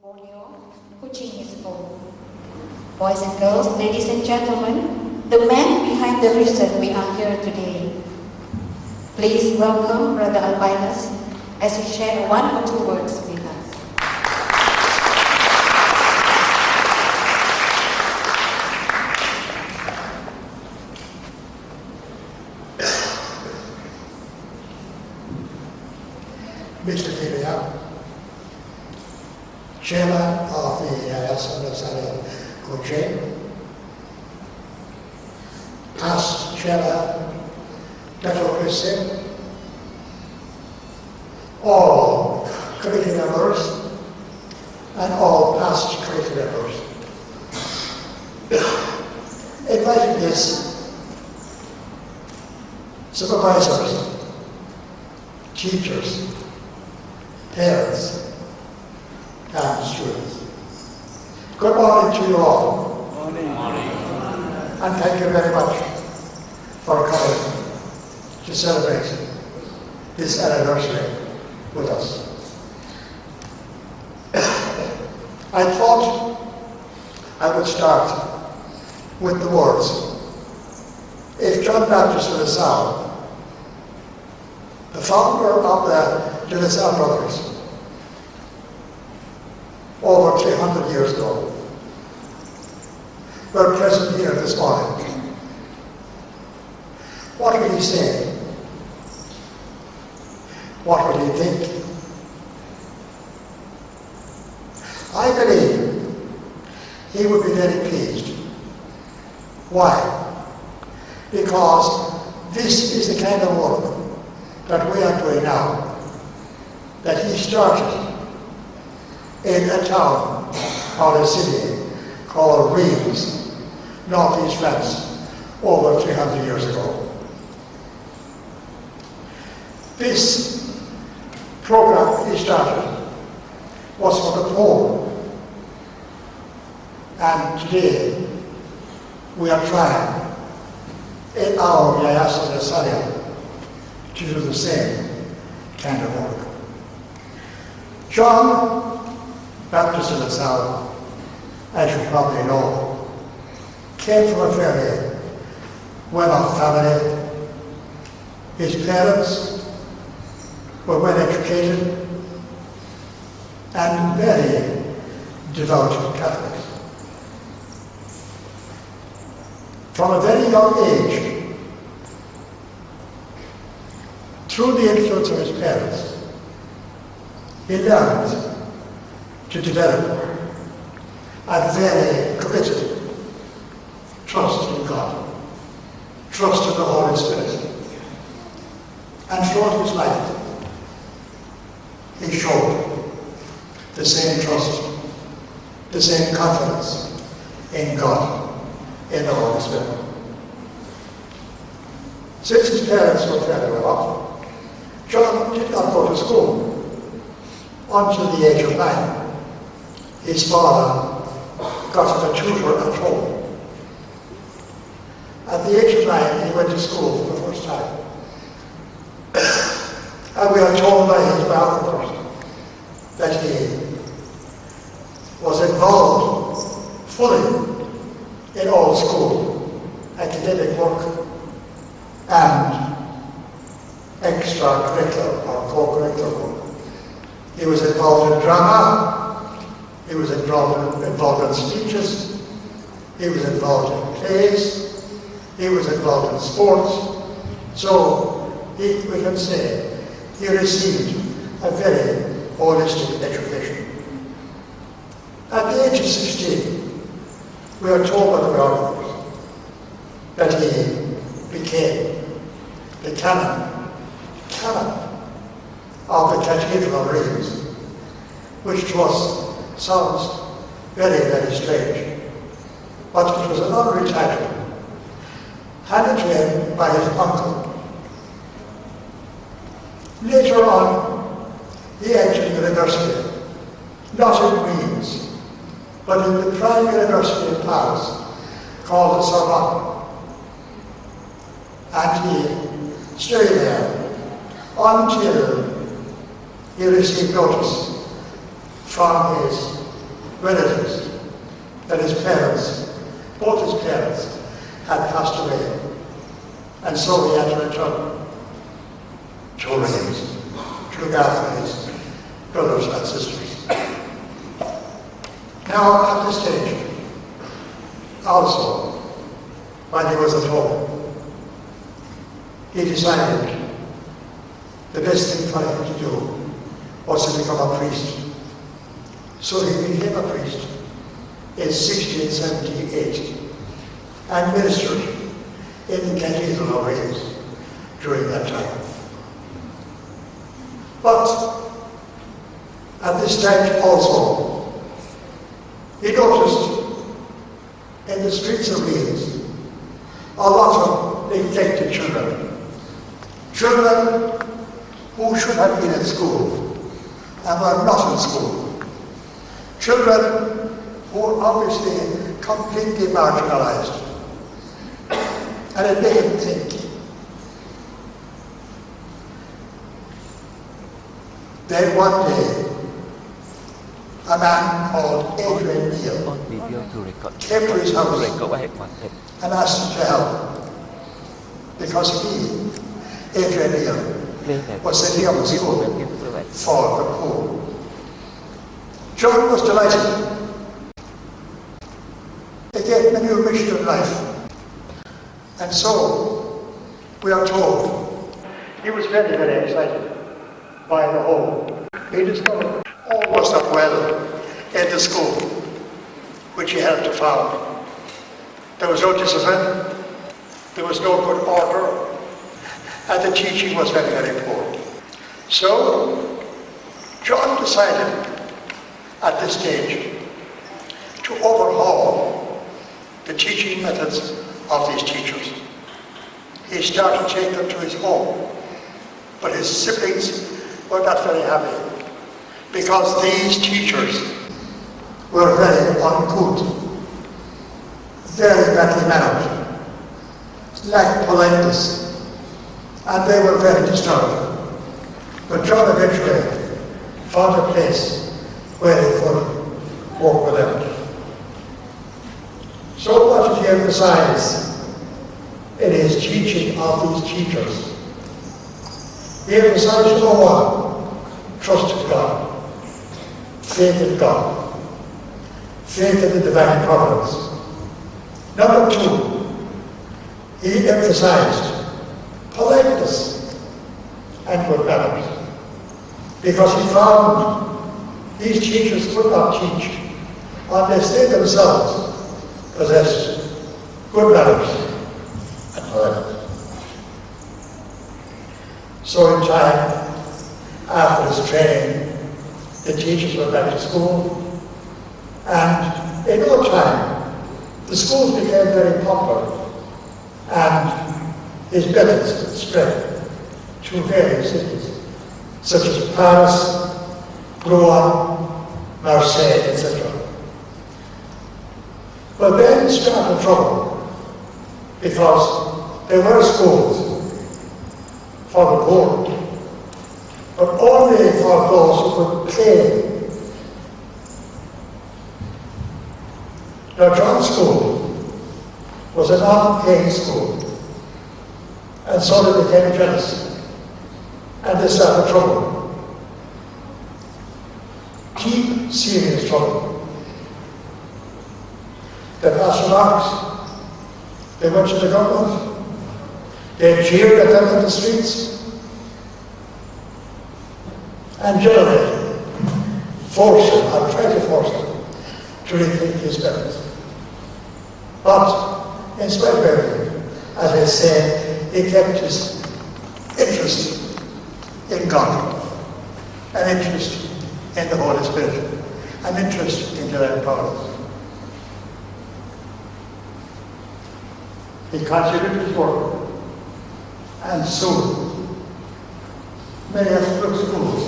Borneo, pushing his boat. Boys and girls, ladies and gentlemen, the man behind the reason we are here today. Please welcome Brother Albinus as he shares one or two words with us. Mr. Filio, Chairman of the Assembly Coche, past Chairman Dr. Christian, all committee members, and all past committee members. Invited this supervisors, teachers, parents, and students. Good morning to you all. Morning. And thank you very much for coming to celebrate this anniversary with us. I thought I would start with the words, if John Baptist De La Salle, the founder of the De La Salle brothers, over 300 years ago, were present here this morning, what would he say? What would he think? I believe he would be very pleased. Why? Because this is the kind of work that we are doing now, that he started in a town or a city called Reims, northeast France, over 300 years ago. This program he started was for the poor, and today we are trying in our Diocese of Salia to do the same kind of work. John Baptist De La Salle, as you probably know, came from a very well-off family. His parents were well educated and very devout Catholics. From a very young age, through the influence of his parents, he learned to develop a very committed trust in God, trust in the Holy Spirit. And throughout his life, he showed the same trust, the same confidence in God, in the Holy Spirit. Since his parents were fairly well off, John did not go to school until the age of 9. His father got him a tutor at home. At the age of 9, he went to school for the first time. And we are told by his biographers that he was involved fully in all school, academic work, and extracurricular or co-curricular work. He was involved in drama, he was involved in speeches, he was involved in plays, he was involved in sports. So we can say he received a very holistic education. At the age of 16, we are told by the biographers that he became the canon of the Cathedral of Reims, which to us sounds very, very strange. But it was an honorary title handed to him by his uncle. Later on, he entered university, not in Reims, but in the prime university in Paris called the Sorbonne. And he stayed there until he received notice from his relatives that his parents, both his parents, had passed away. And so he had to return to raise, to look after his brothers and sisters. Now, at this stage, also, when he was at home, he decided the best thing for him to do was to become a priest. So he became a priest in 1678 and ministered in the Cathedral of Wales during that time. But at this time also, he noticed in the streets of Wales a lot of neglected children. Children who should have been in school and were not in school. Children who were obviously completely marginalized. And it made him think. Then one day, a man called Adrian Neal came to his house and asked him to help. Because he, Adrian Neal, was setting up a school for the poor. John was delighted. They gave him a new mission of life. And so, we are told, he was very, very excited by the whole. He discovered all was not well in the school which he helped to found. There was no discipline, there was no good order, and the teaching was very, very poor. So, John decided at this stage to overhaul the teaching methods of these teachers. He started to take them to his home, but his siblings were not very happy because these teachers were very uncouth, very badly mannered, lacked politeness, and they were very disturbed. But John eventually found a place where he could work with them. So what did he emphasize in his teaching of these teachers? He emphasized, number one, trust in God, faith in God, faith in the divine providence. Number two, he emphasized politeness and good manners, because he found these teachers could not teach unless they themselves possessed good manners and politeness. So in time, after his training, the teachers went back to school, and in no time, the schools became very popular, and his methods spread to various cities, such as Paris, Rouen, Marseille, etc. But then started trouble, because there were schools for the poor, but only for those who could pay. Now, John's school was a non-paying school, and so they became jealous, and they started trouble. Deep, serious trouble. They passed remarks. They went to the government. They jeered at them in the streets. And generally forced him, or tried to force him, to rethink his methods. But in spite of everything, as I say, he kept his interest in God, an interest in the Holy Spirit, an interest in divine providence. He continued his work, and soon many of the schools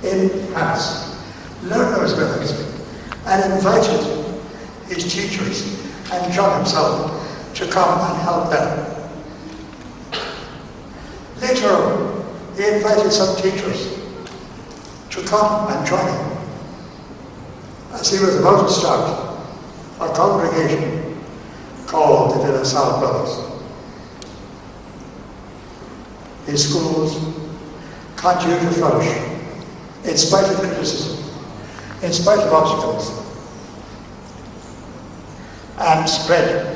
in France learned of his methods and invited his teachers and John himself to come and help them. Later, he invited some teachers to come and join him. as he was about to start, a congregation called the De La Salle Brothers. His schools continued to flourish in spite of criticism, in spite of obstacles, and spread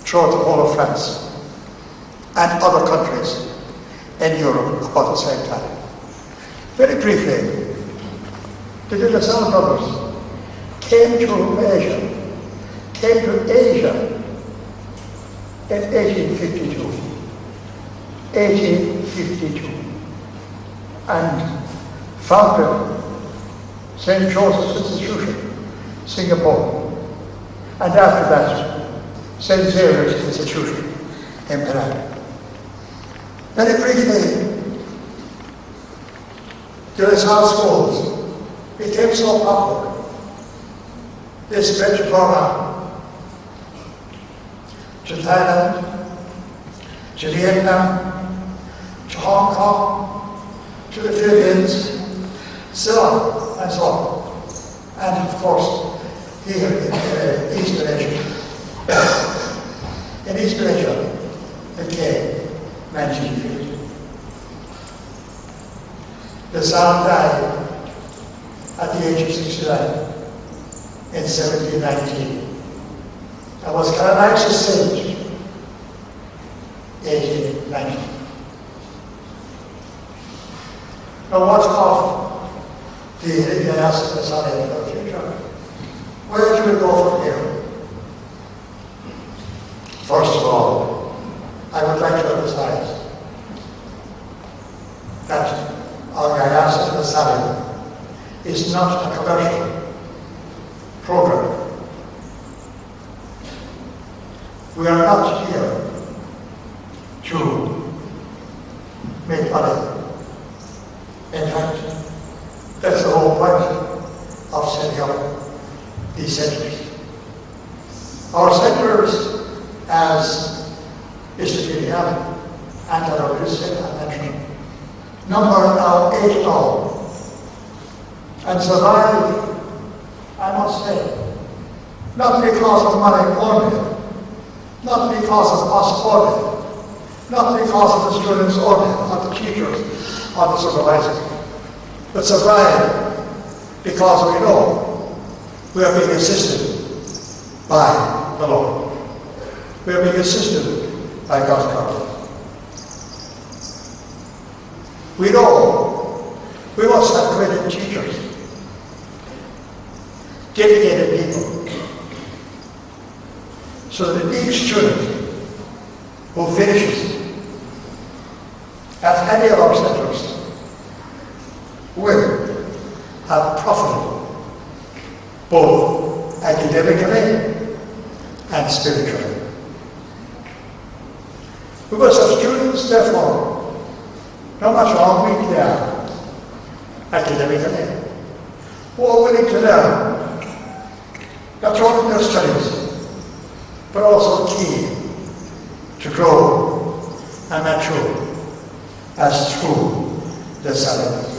throughout the whole of France and other countries in Europe about the same time. Very briefly, the De La Salle Brothers came to Asia in 1852, and founded St. Joseph's Institution, Singapore, and after that, St. Xavier's Institution in Penang. Very briefly, the La Salle schools became so popular, they spread to Burma, to Thailand, to Vietnam, to Hong Kong, to the Philippines, so on and so on. And of course, here in Eastern Asia. In Eastern Asia, it came 1950. The Salle died at the age of 69 in 1719 and was canonized as saint 1890. Now what's of the ask the Salle in the future? Where do we go from here? First of all, I would like to emphasize that our Gayasa in the Salle is not a commercial program. We are not here to make money. In fact, that's the whole point of setting up these centers. Our centers, as Mr. Gilliam and our Christian mentioned, number now 8 now, and survive, I must say, not because of money only, not because of us only, not because of the students only, or the teachers, or the supervisors, but survive because we know we are being assisted by the Lord. We are being assisted by God's power. We know we must have committed teachers, dedicated people, so that each student who finishes at any of our centers will have profited both academically and spiritually. We must have students, therefore, no matter how weak they are academically, who are willing to learn, not only in their studies, but also keen to grow and mature as true disciples.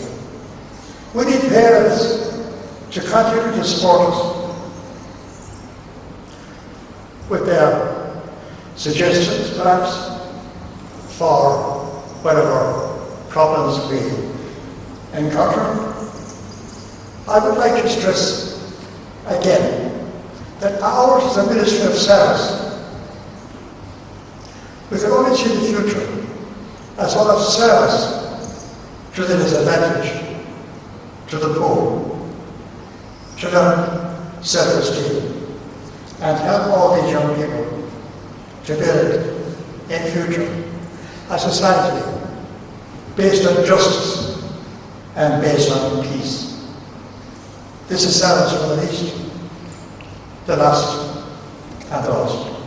We need parents to continue to support us with their suggestions, perhaps, for whatever problems we encounter. I would like to stress again that ours is a ministry of service. We can only see the future as one of service to the disadvantaged, to the poor, to learn self-esteem, and help all these young people to build in future a society based on justice and based on peace. This is service for the least, the last, and the lost.